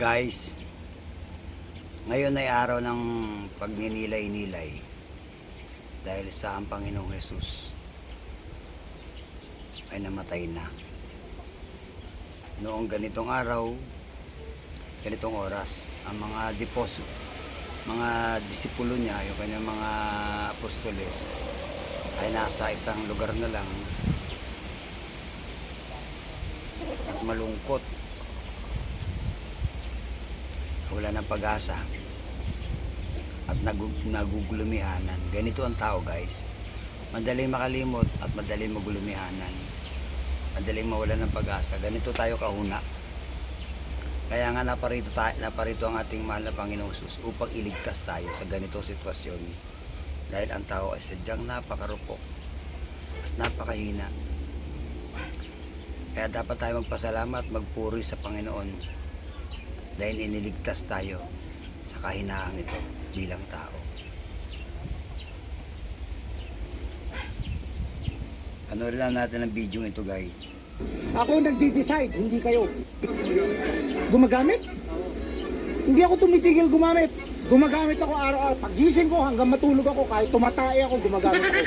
Guys, ngayon ay araw ng pagninilay-nilay dahil sa ang Panginoong Jesus ay namatay na. Noong ganitong araw, ganitong oras, ang mga mga disipulo niya, yung kanyang mga apostoles, ay nasa isang lugar na lang at malungkot. Wala ng pag-asa at nagugulumihanan. Ganito ang tao, guys. Madaling makalimot at madaling magulumihanan. Madaling mawala ng pag-asa. Ganito tayo kahuna. Kaya nga naparito ang ating mahal na Panginoong Jesus upang iligtas tayo sa ganitong sitwasyon. Dahil ang tao ay sadyang napakarupok at napakahina. Kaya dapat tayo magpasalamat, magpuri sa Panginoon dahil iniligtas tayo sa kahinaan ito bilang tao. Panoorin lang natin ang video ito, guys. Ako nagde-decide, hindi kayo. Gumagamit? Hindi ako tumitigil gumamit. Gumagamit ako araw-araw. Pagising ko hanggang matulog ako, kahit tumatay ako, gumagamit ako.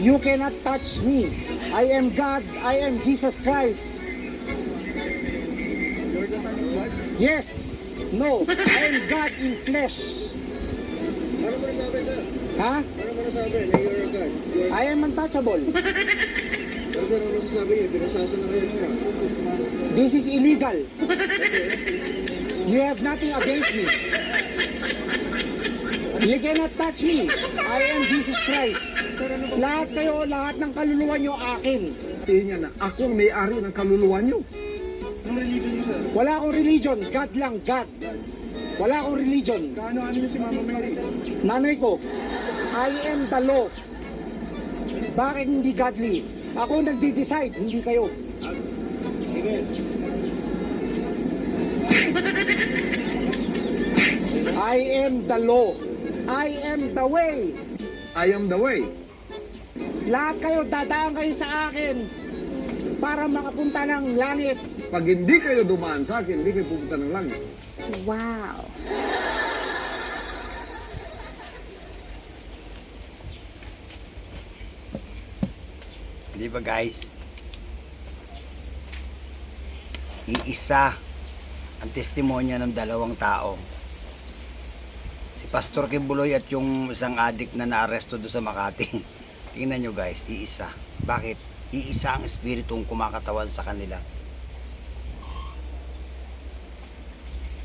You cannot touch me. I am God, I am Jesus Christ. You're the Son of God? Yes, no, I am God in flesh. Ano mo nasabi, sir? Ha? Ano mo nasabi na you're a God? I am untouchable. Pero sir, ano masasabi niya? Pinasasa na kayo niya. This is illegal. You have nothing against me. You cannot touch me. I am Jesus Christ. Lahat kayo, lahat ng kaluluwa nyo akin. Tingin niya na ako ang may-ari ng kaluluwa niyo. Anong religion niyo, sir? Wala akong religion. God lang, God. Wala akong religion. Kaano-ano niyo si Mama Mary? Nanay ko, I am the law. Bakit hindi godly? Ako nagde-decide, hindi kayo. Amen. I am the law. I am the way. I am the way. Lahat kayo, dadaan kayo sa akin para makapunta ng langit. Pag hindi kayo dumaan sa akin, hindi kayo pupunta ng langit. Wow. Di ba, guys? Iisa ang testimonya ng dalawang tao. Si Pastor Kibuloy at yung isang adik na naaresto doon sa Makati. Tingnan nyo, guys, iisa. Bakit? Iisa ang espiritong kumakatawan sa kanila.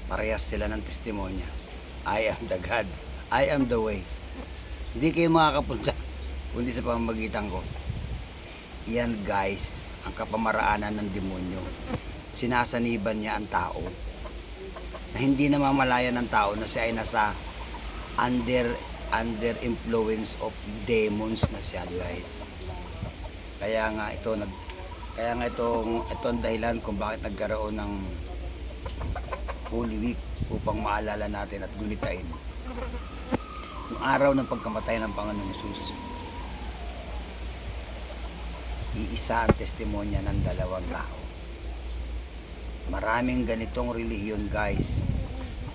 Parehas sila ng testimonya. I am the God. I am the way. Hindi kayo makakapunta kundi sa pamamagitan ko. Yan, guys, ang kapamaraanan ng demonyo. Sinasaniban niya ang tao na hindi namamalayan ng tao na siya ay nasa under influence of demons na siya, guys. Kaya nga ito ang dahilan kung bakit nagkaroon ng Holy Week upang maalala natin at gulitain yung araw ng pagkamatay ng Panginoong Jesus. Iisa ang testimonya ng dalawang tao. Maraming ganitong relihiyon, guys,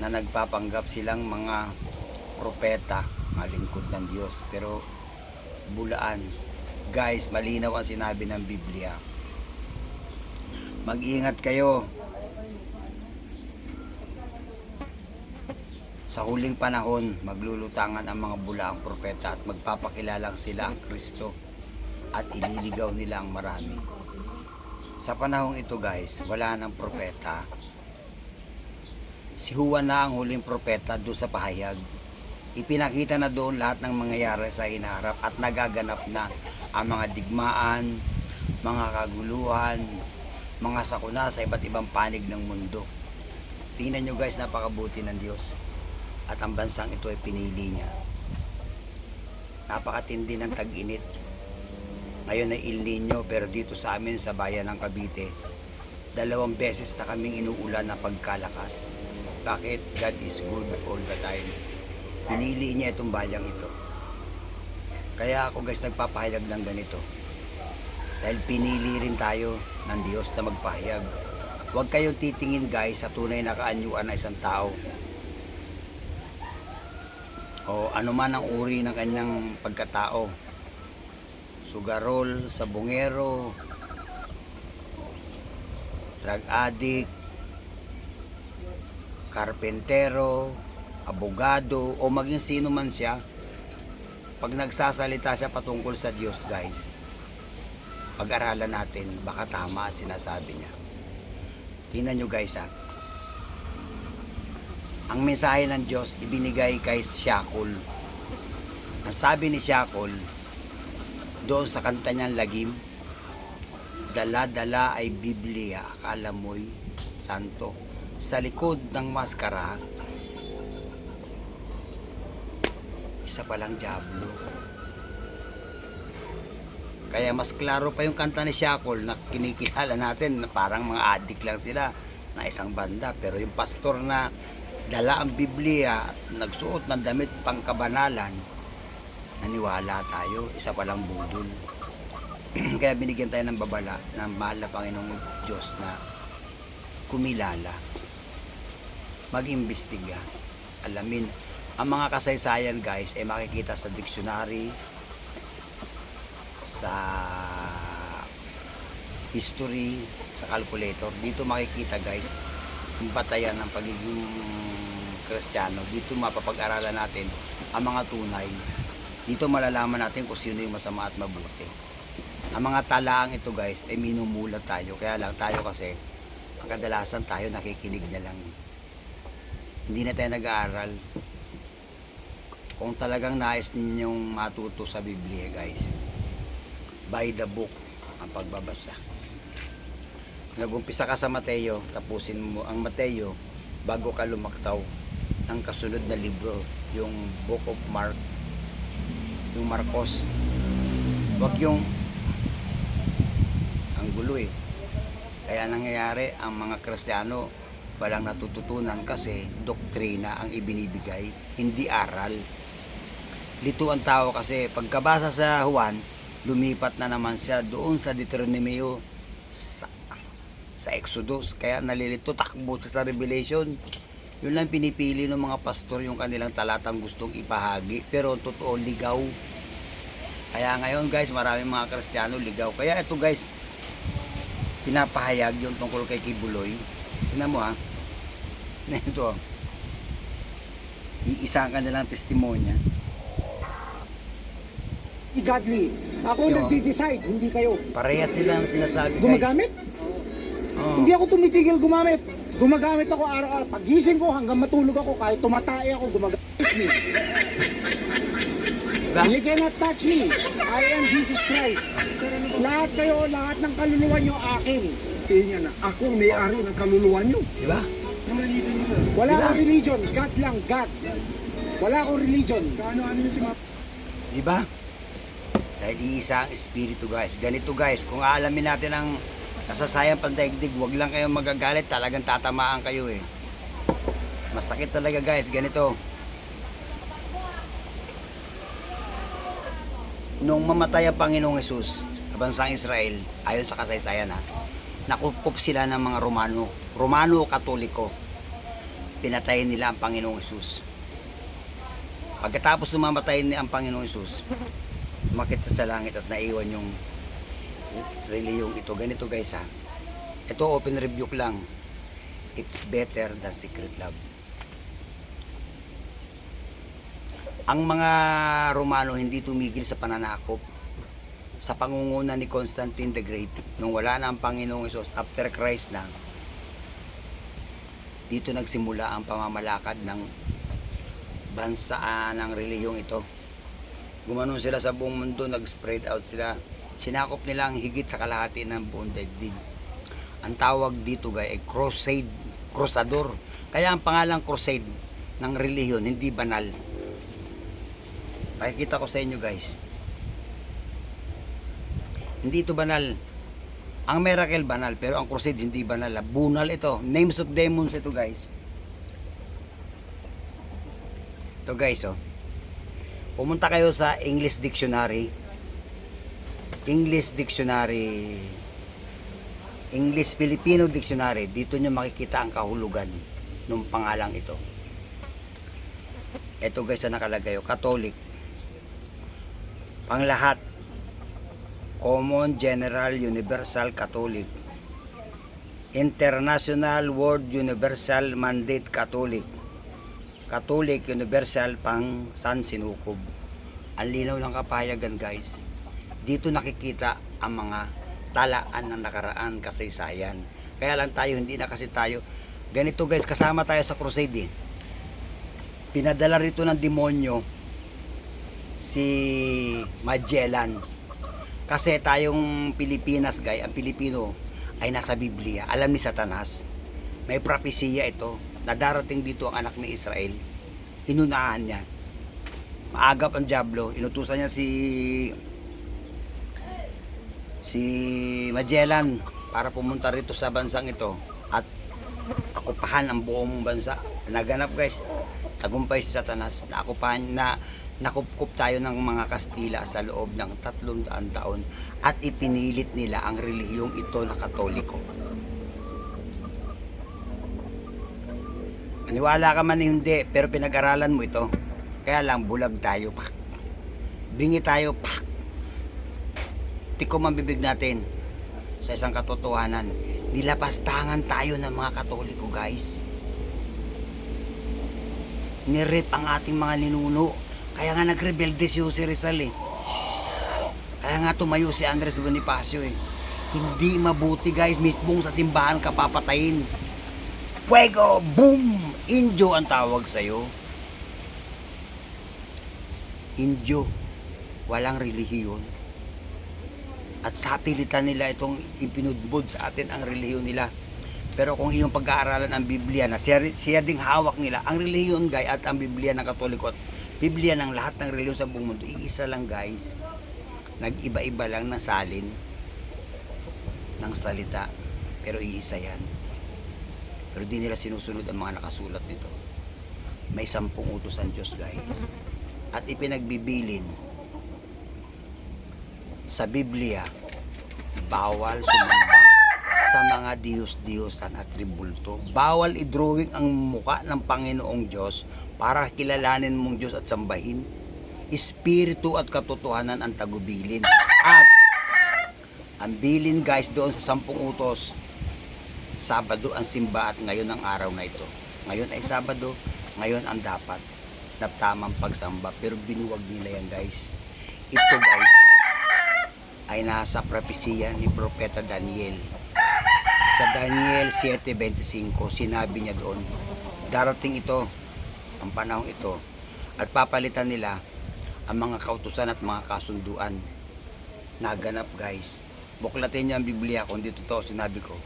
na nagpapanggap silang mga propeta, mga lingkod ng Diyos, pero bulaan. Guys, malinaw ang sinabi ng Biblia. Mag-ingat kayo. Sa huling panahon, maglulutangan ang mga bulaang propeta at magpapakilalang sila ang Kristo at ililigaw nila ang marami. Sa panahong ito, guys, wala nang propeta. Si Juan na ang huling propeta doon sa pahayag. Ipinakita na doon lahat ng mangyayari sa hinaharap at nagaganap na ang mga digmaan, mga kaguluhan, mga sakuna sa iba't ibang panig ng mundo. Tingnan nyo, guys, napakabuti ng Diyos. At ang bansang ito ay pinili niya. Napakatindi ng tag-init. Ngayon ay El Nino, pero dito sa amin sa bayan ng Cavite, 2 beses na kaming inuulan na pagkalakas. Bakit? God is good all the time. Pinili niya itong bayang ito. Kaya ako, guys, nagpapahayag ng ganito. Dahil pinili rin tayo ng Diyos na magpahayag Huwag kayong titingin guys sa tunay na kaanyuan ng isang tao. O anuman ang uri ng kanyang pagkatao. Sugarol, sabungero, drug addict, karpentero, abogado, o maging sino man siya. Pag nagsasalita siya patungkol sa Diyos guys, pag-aralan natin, baka tama ang sinasabi niya. Tingnan nyo guys ha. Ang mensahe ng Diyos ibinigay kay Syakol. Ang sabi ni Syakol, doon sa kanta niyang Lagim, dala-dala ay Biblia, akala mo'y santo. Sa likod ng maskara, isa palang diablo. Kaya mas klaro pa yung kanta ni Syakol na kinikilala natin na parang mga adik lang sila na isang banda. Pero yung pastor na dala ang Biblia at nagsuot ng damit pangkabanalan, naniwala tayo, isa palang budol. Kaya binigyan tayo ng babala ng mahal na Panginoong Diyos na kumilala, mag-imbestiga, alamin. Ang mga kasaysayan guys ay makikita sa dictionary, sa history, sa calculator. Dito makikita guys yung batayan ng pagiging Kristiyano. Dito mapapag-aralan natin ang mga tunay. Dito malalaman natin kung sino yung masama at mabuti. Ang mga talaang ito guys ay minumulat tayo. Kaya lang tayo kasi ang kadalasan tayo nakikinig na lang. Hindi na tayo nag-aaral. Kung talagang nais ninyong matuto sa Biblia guys, by the book ang pagbabasa. Nag-umpisa ka sa Mateo, tapusin mo ang Mateo bago ka lumaktaw ng kasunod na libro, yung Book of Mark, yung Marcos. Wag yung ang gulo eh. Kaya nangyayari ang mga Kristiyano walang natututunan kasi doktrina ang ibinibigay, hindi aral. Lito ang tao kasi pagkabasa sa Juan, lumipat na naman siya doon sa Deuteronomio, sa Exodus. Kaya nalilito, takbo sa Revelation. Yun lang pinipili ng mga pastor yung kanilang talatang gustong ipahagi. Pero totoo, ligaw. Kaya ngayon guys, maraming mga Kristiyano ligaw. Kaya ito guys, pinapahayag yung tungkol kay Kibuloy. Tingnan mo ha. Ito. Iisang kanilang testimonya. Godly. Ako Yo. nagde-decide, hindi kayo. Parehas sila ang sinasabi guys. Gumagamit? Oh. Hindi ako tumitigil gumamit. Gumagamit ako araw-araw. Pagising ko hanggang matulog ako, kahit tumatay ako, gumagamit me. Diba? You cannot touch me. I am Jesus Christ. Lahat kayo, lahat ng kaluluwa nyo akin. Tingnan niya na, ako ang may-ari ng kaluluwa niyo. Diba? Ang religion niyo. Wala Diba? akong religion. God lang, God. Wala akong religion. Kaano-ano niyo si mga... Diba? Dahil iisa ang espiritu guys. Ganito guys, kung aalamin natin ang kasasayang pandaigdig, wag lang kayong magagalit, talagang tatamaan kayo eh. Masakit talaga guys, ganito. Nung mamatay ang Panginoong Hesus sa bansang Israel, ayon sa kasaysayan ha, nakukup sila ng mga Romano Katoliko. Pinatay nila ang Panginoong Hesus. Pagkatapos mamatay ang Panginoong Hesus, umakit sa langit at naiwan yung reliyong ito. Ganito guys ha. Ito open rebuke lang. It's better than secret love. Ang mga Romano hindi tumigil sa pananakop sa pangunguna ni Constantine the Great nung wala na ang Panginoong Hesus, after Christ na. Dito nagsimula ang pamamalakad ng bansa ng reliyong ito. Gumanon sila sa buong mundo, nag-spread out sila. Sinakop nila ang higit sa kalahati ng buong daigdig. Ang tawag dito guys ay crusade, crusador. Kaya ang pangalang crusade ng relihiyon hindi banal. Pakikita ko sa inyo guys. Hindi ito banal. Ang miracle banal, pero ang crusade hindi banal. Bunal ito. Names of demons ito guys. Ito guys oh. Pumunta kayo sa English Dictionary. English Dictionary English-Filipino Dictionary, dito nyo makikita ang kahulugan ng pangalang ito. Ito guys na nakalagay, Catholic. Panglahat, Common, General, Universal, Catholic. International, World, Universal, Mandate, Catholic. Catholic, Universal, pang San Sinukob. Ang linaw ng kapahayagan guys. Dito nakikita ang mga talaan ng nakaraan kasaysayan. Kaya lang tayo, hindi na kasi tayo. Ganito guys, kasama tayo sa crusade. Pinadala rito ng demonyo si Magellan. Kasi tayong Pilipinas guys, ang Pilipino ay nasa Biblia. Alam ni Satanas, may propesiya ito na darating dito ang anak ni Israel. Inunahan niya. Maagap ang diablo, inutusan niya si Magellan para pumunta rito sa bansang ito at akupahan ang buong bansa. Naganap guys, tagumpay si Satanas, nakupkup tayo ng mga Kastila sa loob ng 300 taon at ipinilit nila ang relihiyong ito na Katoliko. Maniwala ka man hindi, pero pinag-aralan mo ito. Kaya lang bulag tayo, pak. Bingi tayo, pak. Tikom ang bibig natin sa isang katotohanan. Nilapastangan tayo ng mga Katoliko guys. Nirip ang ating mga ninuno. Kaya nga nagrebelde si Jose Rizal eh. Kaya nga tumayo si Andres Bonifacio eh. Hindi mabuti guys, mismong sa simbahan ka papatayin. Fuego! Boom! Indio ang tawag sa'yo. Indio. Walang relihiyon. At sa pilitan nila itong ipinudbod sa atin ang relihiyon nila. Pero kung iyong pag-aaralan ang Biblia na siya ding hawak nila, ang relihiyon guys at ang Biblia ng Katoliko at Biblia ng lahat ng relihiyon sa buong mundo, iisa lang guys. Nag-iba-iba lang ng salin ng salita, pero iisa yan. Pero di nila sinusunod ang mga nakasulat nito. May 10 utos ang Diyos guys. At ipinagbibilin sa Biblia, bawal sumamba sa mga diyos-diyosan at tribulto. Bawal i-drawing ang muka ng Panginoong Diyos para kilalanin mong Diyos at sambahin. Espiritu at katotohanan ang tagubilin. At ang bilin guys doon sa 10 utos, Sabado ang simba at ngayon ang araw na ito. Ngayon ay Sabado, ngayon ang dapat na tamang pagsamba. Pero binuwag nila yan guys. Ito guys ay nasa propesiya ni Propeta Daniel. Sa Daniel 7:25, sinabi niya doon, darating ito, ang panahong ito, at papalitan nila ang mga kautusan at mga kasunduan. Naganap guys. Buklatin niyo ang Biblia kung dito to sinabi ko.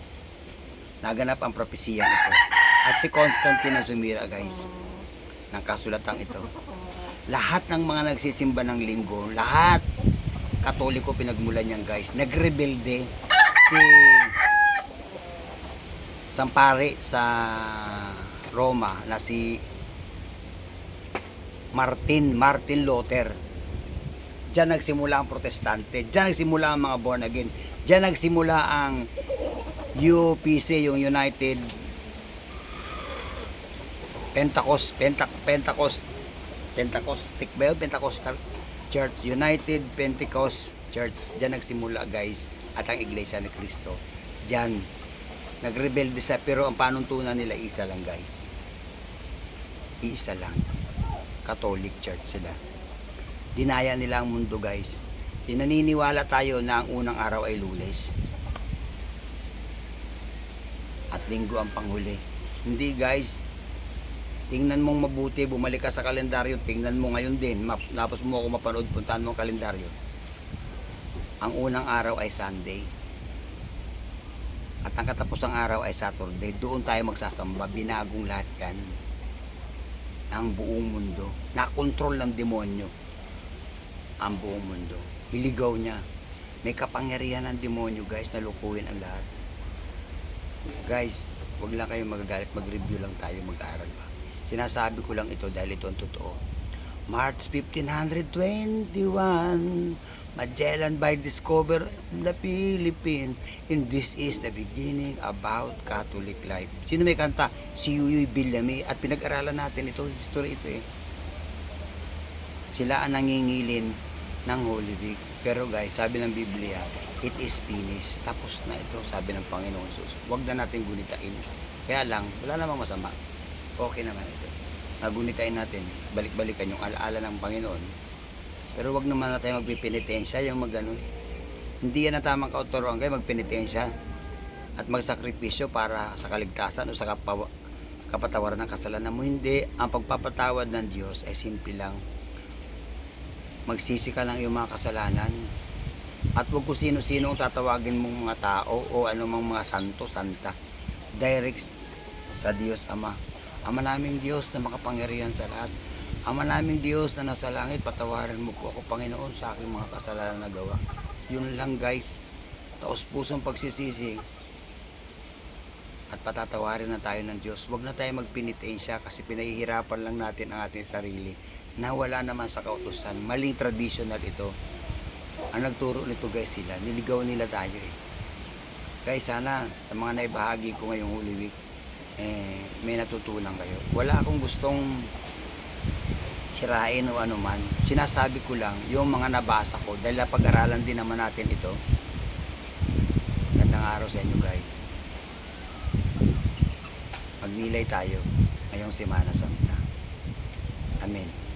Naganap ang propesiya ito. At si Constantine ang sumira guys ng kasulatang ito. Lahat ng mga nagsisimba ng linggo, lahat Katoliko pinagmulan niyan guys. Nagrebelde si Sampare sa Roma na si Martin Luther. Diyan nagsimula ang protestante, diyan nagsimula ang mga born again, diyan nagsimula ang UPC, yung United Pentecostal Church, United Pentecost Church. Diyan nagsimula guys, at ang Iglesia ni Cristo. Diyan nagrebelde sa, pero ang panuntunan nila isa lang guys. Isa lang. Catholic Church sila. Dinaya nila ang mundo guys. Naniniwala tayo na ang unang araw ay Lunes at Linggo ang panghuli. Hindi guys. Tingnan mong mabuti, bumalik ka sa kalendaryo, tingnan mo ngayon din, tapos mo ako mapanood, puntahan mo ang kalendaryo. Ang unang araw ay Sunday. At ang katapusang araw ay Saturday. Doon tayo magsasamba. Binagong lahat yan. Ang buong mundo. Nakontrol ng demonyo ang buong mundo. Iligaw niya. May kapangyarihan ng demonyo guys na lukuhin ang lahat. Guys, wag lang kayo magagalit, mag-review lang tayo, mag-aaral pa. Sinasabi ko lang ito dahil ito ang totoo. March 1521, Magellan by discover the Philippines. And this is the beginning about Catholic life. Sino may kanta? Si Yuyoy Villame. At pinag-aralan natin ito, history ito eh. Sila ang nangingilin ng Holy Week. Pero guys, sabi ng Biblia, it is finished. Tapos na ito, sabi ng Panginoon Jesus. Huwag na natin gunitain. Kaya lang, wala namang masama. Okay naman ito. Nagunitain natin, balik-balikan yung alaala ng Panginoon. Pero wag naman na tayo magpipinitensya, yung magganon. Hindi yan ang tamang kauturuan kayo, magpinitensya at magsakripisyo para sa kaligtasan o sa kapatawaran ng kasalanan mo. Hindi, ang pagpapatawad ng Diyos ay simple lang. Magsisi ka ng iyong mga kasalanan at wag kung sino-sino ang tatawagin mong mga tao o anumang mga santo, santa. Direct sa Diyos Ama. Ama naming Diyos na makapangyarihan sa lahat. Ama naming Diyos na nasa langit, patawarin mo po ako, Panginoon, sa aking mga kasalanan na gawa. Yun lang guys, taos pusong pagsisisi at patatawarin na tayo ng Diyos. Huwag na tayo magpinitensya kasi pinahihirapan lang natin ang ating sarili na wala naman sa kautusan. Maling traditional ito. Ang nagturo nito guys sila, niligaw nila tayo eh. Guys, sana sa mga naibahagi ko ngayong Holy Week, may natutunan kayo. Wala akong gustong sirain o ano man. Sinasabi ko lang yung mga nabasa ko dahil napag-aralan din naman natin ito. Gandang araw sa inyo guys. Magnilay tayo ngayong Semana Santa. Amen.